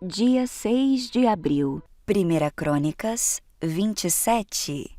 Dia 6 de abril. 1 Crônicas 27.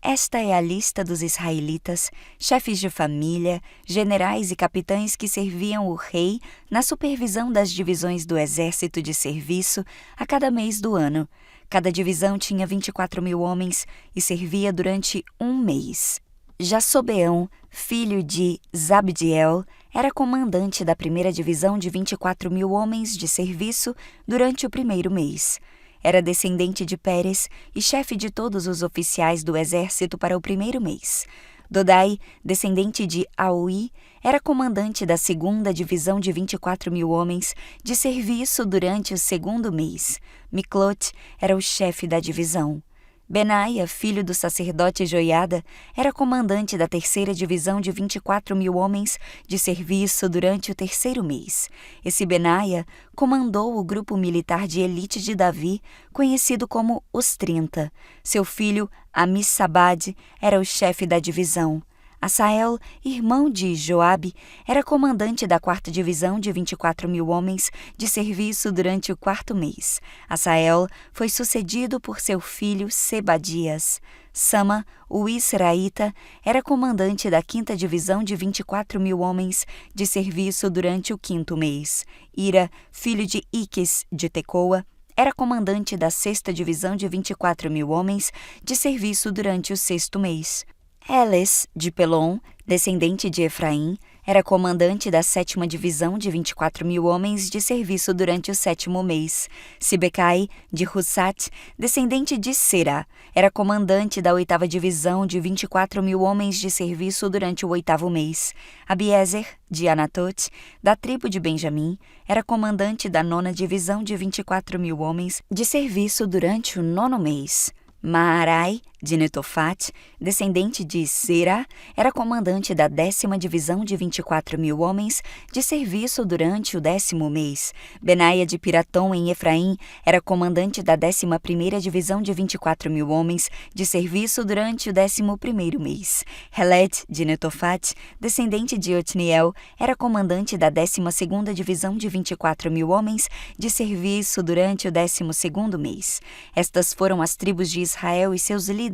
Esta é a lista dos israelitas, chefes de família, generais e capitães que serviam o rei na supervisão das divisões do exército de serviço a cada mês do ano. Cada divisão tinha 24.000 homens e servia durante um mês. Jassobeão, filho de Zabdiel, era comandante da primeira divisão de 24.000 homens de serviço durante o primeiro mês. Era descendente de Pérez e chefe de todos os oficiais do exército para o primeiro mês. Dodai, descendente de Aui, era comandante da segunda divisão de 24.000 homens de serviço durante o segundo mês. Miclote era o chefe da divisão. Benaia, filho do sacerdote Joiada, era comandante da terceira divisão de 24.000 homens de serviço durante o terceiro mês. Esse Benaia comandou o grupo militar de elite de Davi, conhecido como os 30. Seu filho, Amissabade, era o chefe da divisão. Asael, irmão de Joabe, era comandante da quarta divisão de 24.000 homens de serviço durante o quarto mês. Asael foi sucedido por seu filho Sebadias. Sama, o israelita, era comandante da quinta divisão de 24.000 homens de serviço durante o quinto mês. Ira, filho de Iques de Tecoa, era comandante da sexta divisão de 24.000 homens de serviço durante o sexto mês. Eles, de Pelon, descendente de Efraim, era comandante da sétima divisão de 24.000 homens de serviço durante o sétimo mês. Sibecai, de Hussat, descendente de Será, era comandante da oitava divisão de 24.000 homens de serviço durante o oitavo mês. Abiezer, de Anatot, da tribo de Benjamim, era comandante da nona divisão de 24.000 homens de serviço durante o nono mês. Maarai, de Netofate, descendente de Será, era comandante da 10ª divisão de 24.000 homens de serviço durante o 10º mês. Benaia de Piratom, em Efraim, era comandante da 11ª divisão de 24.000 homens de serviço durante o 11º mês. Heled, de Netofate, descendente de Otniel, era comandante da 12ª divisão de 24.000 homens de serviço durante o 12º mês. Estas foram as tribos de Israel e seus líderes.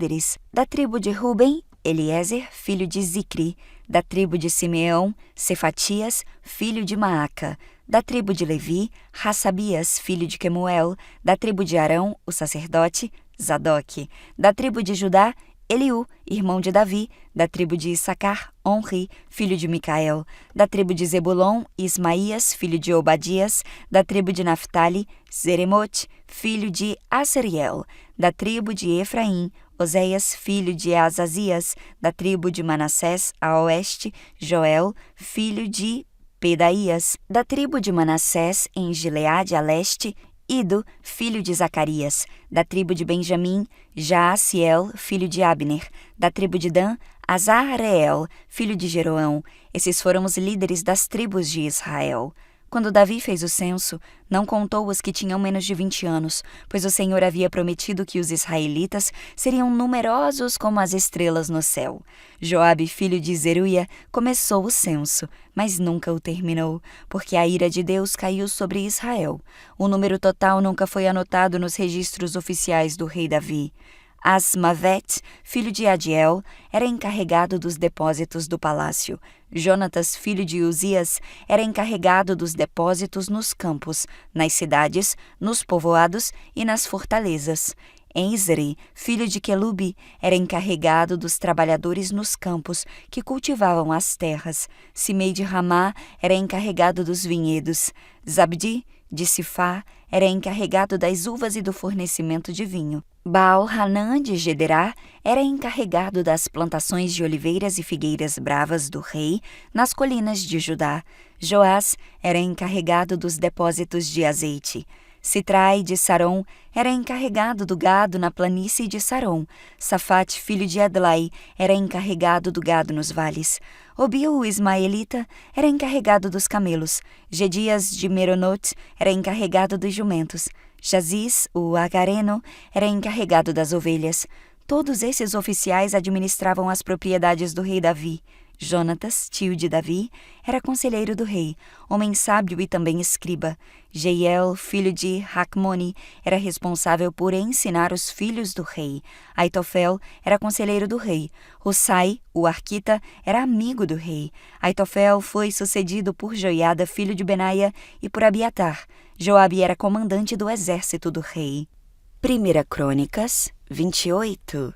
Da tribo de Ruben, Eliezer, filho de Zicri. Da tribo de Simeão, Cefatias, filho de Maaca. Da tribo de Levi, Hassabias, filho de Quemuel. Da tribo de Arão, o sacerdote, Zadoque. Da tribo de Judá, Eliú, irmão de Davi. Da tribo de Issacar, Onri, filho de Micael. Da tribo de Zebulon, Ismaías, filho de Obadias. Da tribo de Naphtali, Zeremote, filho de Asriel. Da tribo de Efraim, Oséias, filho de Azazias. Da tribo de Manassés, a oeste, Joel, filho de Pedaías. Da tribo de Manassés, em Gileade, a leste, Ido, filho de Zacarias. Da tribo de Benjamim, Jaasiel, filho de Abner. Da tribo de Dan, Azareel, filho de Jeroão. Esses foram os líderes das tribos de Israel. Quando Davi fez o censo, não contou os que tinham menos de 20 anos, pois o Senhor havia prometido que os israelitas seriam numerosos como as estrelas no céu. Joabe, filho de Zeruia, começou o censo, mas nunca o terminou, porque a ira de Deus caiu sobre Israel. O número total nunca foi anotado nos registros oficiais do rei Davi. Asmavet, filho de Adiel, era encarregado dos depósitos do palácio. Jonatas, filho de Uzias, era encarregado dos depósitos nos campos, nas cidades, nos povoados e nas fortalezas. Enzri, filho de Quelube, era encarregado dos trabalhadores nos campos que cultivavam as terras. Simei de Ramá era encarregado dos vinhedos. Zabdi, de Sifá, era encarregado das uvas e do fornecimento de vinho. Baal-Hanã de Gederá era encarregado das plantações de oliveiras e figueiras bravas do rei nas colinas de Judá. Joás era encarregado dos depósitos de azeite. Sitrai de Sarom era encarregado do gado na planície de Sarom. Safate, filho de Adlai, era encarregado do gado nos vales. Obil, o ismaelita, era encarregado dos camelos. Gedias de Meronot era encarregado dos jumentos. Jaziz, o agareno, era encarregado das ovelhas. Todos esses oficiais administravam as propriedades do rei Davi. Jonatas, tio de Davi, era conselheiro do rei, homem sábio e também escriba. Jeiel, filho de Racmone, era responsável por ensinar os filhos do rei. Aitofel era conselheiro do rei. Hussai, o arquita, era amigo do rei. Aitofel foi sucedido por Joiada, filho de Benaia, e por Abiatar. Joabe era comandante do exército do rei. 1 Crônicas 28.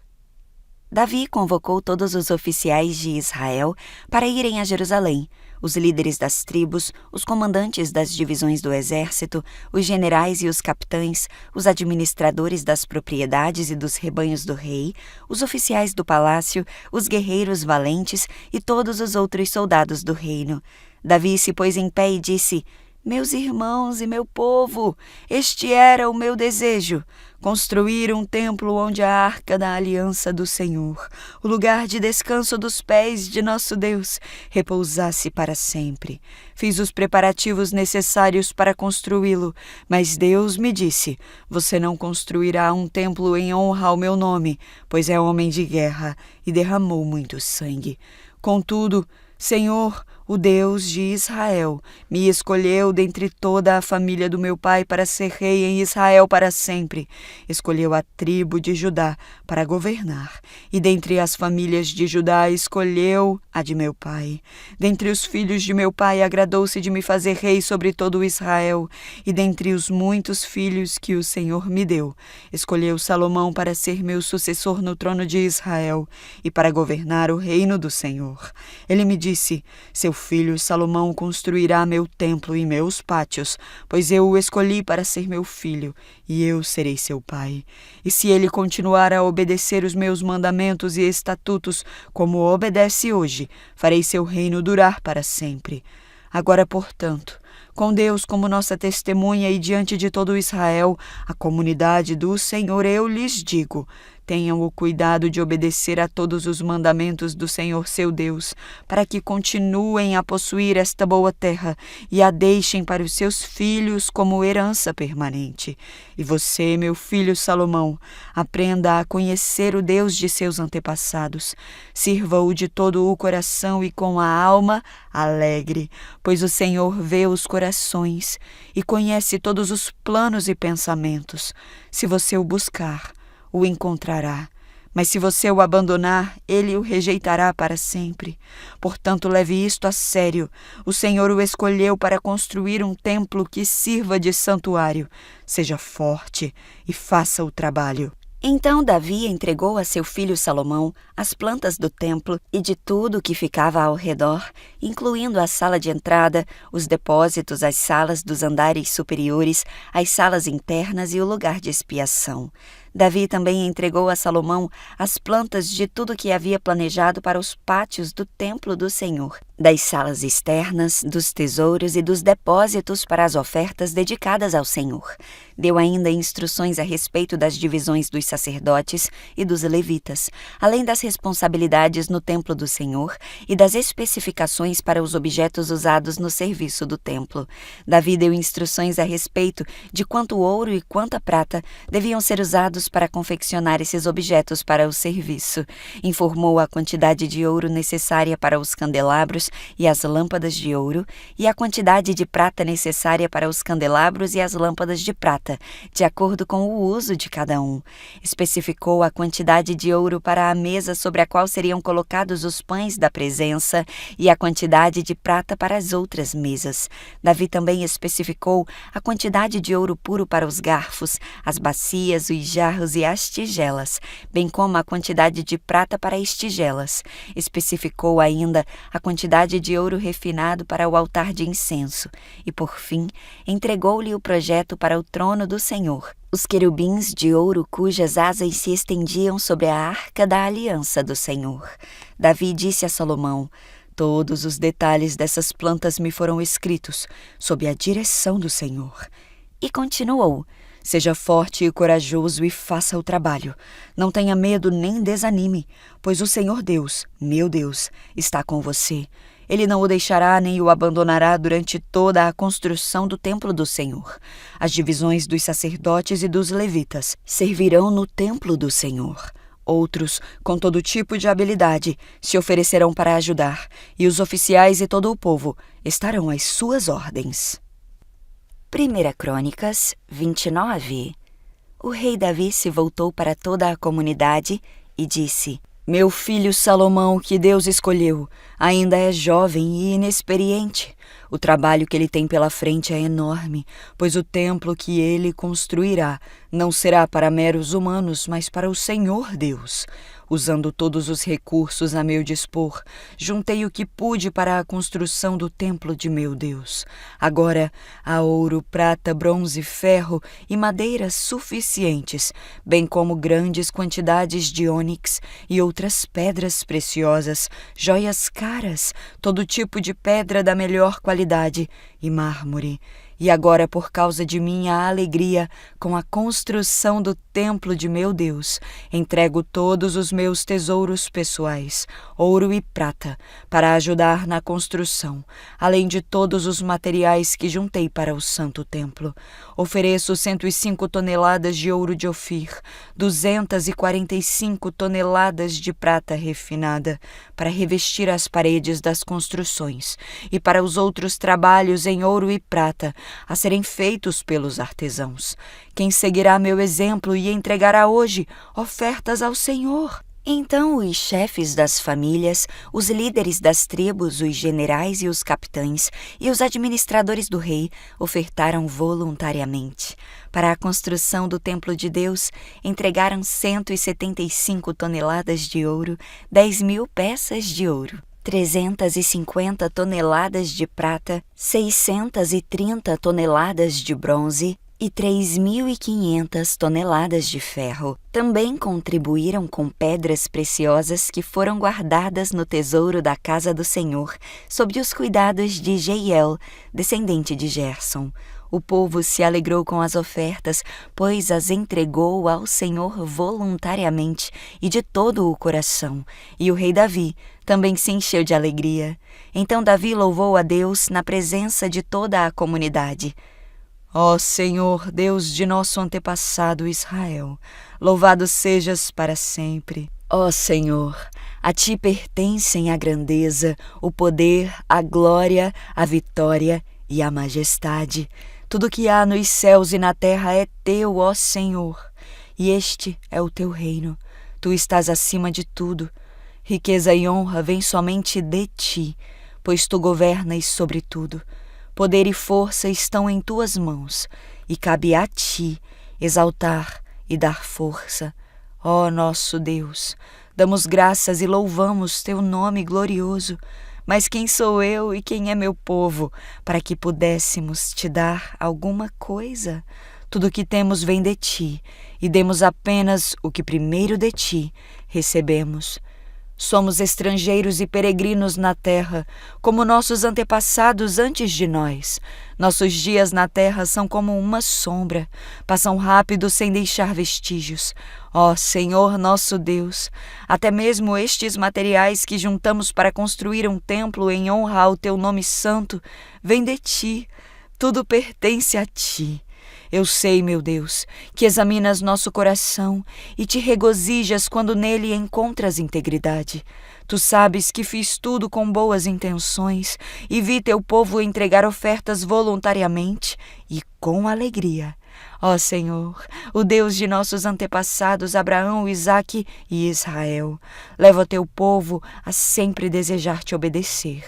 Davi convocou todos os oficiais de Israel para irem a Jerusalém, os líderes das tribos, os comandantes das divisões do exército, os generais e os capitães, os administradores das propriedades e dos rebanhos do rei, os oficiais do palácio, os guerreiros valentes e todos os outros soldados do reino. Davi se pôs em pé e disse: Meus irmãos e meu povo, este era o meu desejo, construir um templo onde a arca da aliança do Senhor, o lugar de descanso dos pés de nosso Deus, repousasse para sempre. Fiz os preparativos necessários para construí-lo, mas Deus me disse: você não construirá um templo em honra ao meu nome, pois é homem de guerra e derramou muito sangue. Contudo, Senhor, o Deus de Israel, me escolheu dentre toda a família do meu pai para ser rei em Israel para sempre. Escolheu a tribo de Judá para governar, e dentre as famílias de Judá escolheu a de meu pai. Dentre os filhos de meu pai agradou-se de me fazer rei sobre todo Israel, e dentre os muitos filhos que o Senhor me deu, escolheu Salomão para ser meu sucessor no trono de Israel e para governar o reino do Senhor. Ele me disse: seu filho Salomão construirá meu templo e meus pátios, pois eu o escolhi para ser meu filho, e eu serei seu pai. E se ele continuar a obedecer os meus mandamentos e estatutos, como obedece hoje, farei seu reino durar para sempre. Agora, portanto, com Deus como nossa testemunha e diante de todo Israel, a comunidade do Senhor, eu lhes digo: tenham o cuidado de obedecer a todos os mandamentos do Senhor seu Deus, para que continuem a possuir esta boa terra e a deixem para os seus filhos como herança permanente. E você, meu filho Salomão, aprenda a conhecer o Deus de seus antepassados. Sirva-o de todo o coração e com a alma alegre, pois o Senhor vê os corações e conhece todos os planos e pensamentos. Se você o buscar, o encontrará, mas se você o abandonar, ele o rejeitará para sempre. Portanto, leve isto a sério. O Senhor o escolheu para construir um templo que sirva de santuário. Seja forte e faça o trabalho. Então Davi entregou a seu filho Salomão as plantas do templo e de tudo o que ficava ao redor, incluindo a sala de entrada, os depósitos, as salas dos andares superiores, as salas internas e o lugar de expiação. Davi também entregou a Salomão as plantas de tudo que havia planejado para os pátios do templo do Senhor, das salas externas, dos tesouros e dos depósitos para as ofertas dedicadas ao Senhor. Deu ainda instruções a respeito das divisões dos sacerdotes e dos levitas, além das responsabilidades no templo do Senhor e das especificações para os objetos usados no serviço do templo. Davi deu instruções a respeito de quanto ouro e quanta prata deviam ser usados para confeccionar esses objetos para o serviço. Informou a quantidade de ouro necessária para os candelabros e as lâmpadas de ouro e a quantidade de prata necessária para os candelabros e as lâmpadas de prata, de acordo com o uso de cada um. Especificou a quantidade de ouro para a mesa sobre a qual seriam colocados os pães da presença e a quantidade de prata para as outras mesas. Davi também especificou a quantidade de ouro puro para os garfos, as bacias, os jarros e as tigelas, bem como a quantidade de prata para as tigelas. Especificou ainda a quantidade de ouro refinado para o altar de incenso e, por fim, entregou-lhe o projeto para o trono do Senhor, os querubins de ouro cujas asas se estendiam sobre a arca da aliança do Senhor. Davi disse a Salomão: todos os detalhes dessas plantas me foram escritos, sob a direção do Senhor. E continuou: seja forte e corajoso e faça o trabalho. Não tenha medo nem desanime, pois o Senhor Deus, meu Deus, está com você. Ele não o deixará nem o abandonará durante toda a construção do templo do Senhor. As divisões dos sacerdotes e dos levitas servirão no templo do Senhor. Outros, com todo tipo de habilidade, se oferecerão para ajudar, e os oficiais e todo o povo estarão às suas ordens. 1 Crônicas 29. O rei Davi se voltou para toda a comunidade e disse: Meu filho Salomão, que Deus escolheu, ainda é jovem e inexperiente. O trabalho que ele tem pela frente é enorme, pois o templo que ele construirá não será para meros humanos, mas para o Senhor Deus. Usando todos os recursos a meu dispor, juntei o que pude para a construção do templo de meu Deus. Agora há ouro, prata, bronze, ferro e madeiras suficientes, bem como grandes quantidades de ônix e outras pedras preciosas, joias caras, todo tipo de pedra da melhor qualidade e mármore. E agora, por causa de minha alegria com a construção do templo de meu Deus, entrego todos os meus tesouros pessoais, ouro e prata, para ajudar na construção, além de todos os materiais que juntei para o santo templo. Ofereço 105 toneladas de ouro de Ofir, 245 toneladas de prata refinada, para revestir as paredes das construções, e para os outros trabalhos em ouro e prata, a serem feitos pelos artesãos. Quem seguirá meu exemplo e entregará hoje ofertas ao Senhor? Então os chefes das famílias, os líderes das tribos, os generais e os capitães e os administradores do rei ofertaram voluntariamente. Para a construção do templo de Deus, entregaram 175 toneladas de ouro, 10.000 peças de ouro, 350 toneladas de prata, 630 toneladas de bronze e 3.500 toneladas de ferro. Também contribuíram com pedras preciosas que foram guardadas no tesouro da casa do Senhor, sob os cuidados de Jeiel, descendente de Gerson. O povo se alegrou com as ofertas, pois as entregou ao Senhor voluntariamente e de todo o coração. E o rei Davi também se encheu de alegria. Então Davi louvou a Deus na presença de toda a comunidade. Ó Senhor, Deus de nosso antepassado Israel, louvado sejas para sempre. Ó Senhor, a Ti pertencem a grandeza, o poder, a glória, a vitória e a majestade. Tudo que há nos céus e na terra é Teu, ó Senhor, e este é o Teu reino. Tu estás acima de tudo. Riqueza e honra vêm somente de Ti, pois Tu governas sobre tudo. Poder e força estão em Tuas mãos, e cabe a Ti exaltar e dar força. Ó nosso Deus, damos graças e louvamos Teu nome glorioso. Mas quem sou eu e quem é meu povo, para que pudéssemos Te dar alguma coisa? Tudo o que temos vem de Ti, e demos apenas o que primeiro de Ti recebemos. Somos estrangeiros e peregrinos na terra, como nossos antepassados antes de nós. Nossos dias na terra são como uma sombra, passam rápido sem deixar vestígios. Ó Senhor nosso Deus, até mesmo estes materiais que juntamos para construir um templo em honra ao Teu nome santo, vêm de Ti, tudo pertence a Ti. Eu sei, meu Deus, que examinas nosso coração e te regozijas quando nele encontras integridade. Tu sabes que fiz tudo com boas intenções e vi Teu povo entregar ofertas voluntariamente e com alegria. Ó Senhor, o Deus de nossos antepassados Abraão, Isaque e Israel, leva Teu povo a sempre desejar Te obedecer.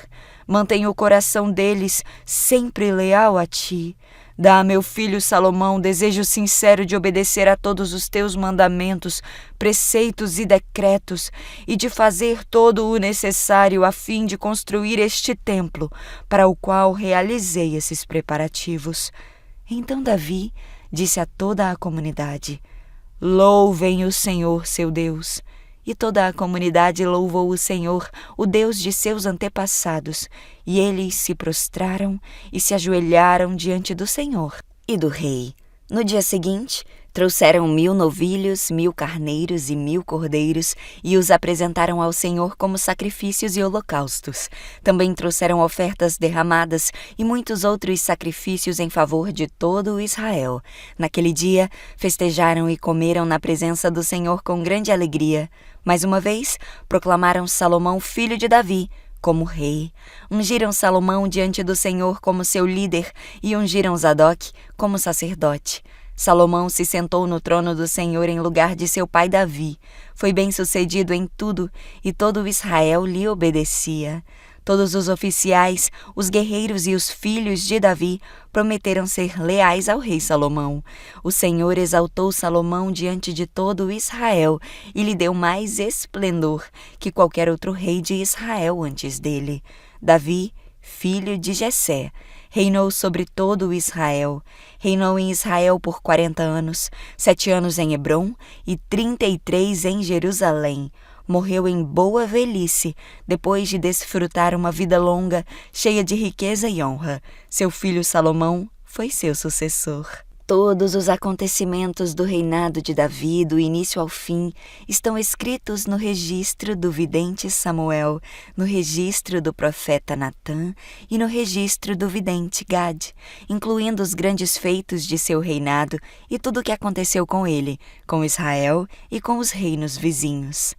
Mantém o coração deles sempre leal a Ti. Dá a meu filho Salomão desejo sincero de obedecer a todos os Teus mandamentos, preceitos e decretos, e de fazer todo o necessário a fim de construir este templo, para o qual realizei esses preparativos. Então Davi disse a toda a comunidade: Louvem o Senhor, seu Deus. E toda a comunidade louvou o Senhor, o Deus de seus antepassados, e eles se prostraram e se ajoelharam diante do Senhor e do rei. No dia seguinte, trouxeram 1000 novilhos, 1000 carneiros e 1000 cordeiros e os apresentaram ao Senhor como sacrifícios e holocaustos. Também trouxeram ofertas derramadas e muitos outros sacrifícios em favor de todo o Israel. Naquele dia, festejaram e comeram na presença do Senhor com grande alegria. Mais uma vez, proclamaram Salomão, filho de Davi, como rei. Ungiram Salomão diante do Senhor como seu líder e ungiram Zadok como sacerdote. Salomão se sentou no trono do Senhor em lugar de seu pai Davi. Foi bem-sucedido em tudo e todo o Israel lhe obedecia. Todos os oficiais, os guerreiros e os filhos de Davi prometeram ser leais ao rei Salomão. O Senhor exaltou Salomão diante de todo o Israel e lhe deu mais esplendor que qualquer outro rei de Israel antes dele. Davi, filho de Jessé, reinou sobre todo o Israel. Reinou em Israel por 40 anos, 7 anos em Hebrom e 33 em Jerusalém. Morreu em boa velhice, depois de desfrutar uma vida longa, cheia de riqueza e honra. Seu filho Salomão foi seu sucessor. Todos os acontecimentos do reinado de Davi, do início ao fim, estão escritos no registro do vidente Samuel, no registro do profeta Natã e no registro do vidente Gade, incluindo os grandes feitos de seu reinado e tudo o que aconteceu com ele, com Israel e com os reinos vizinhos.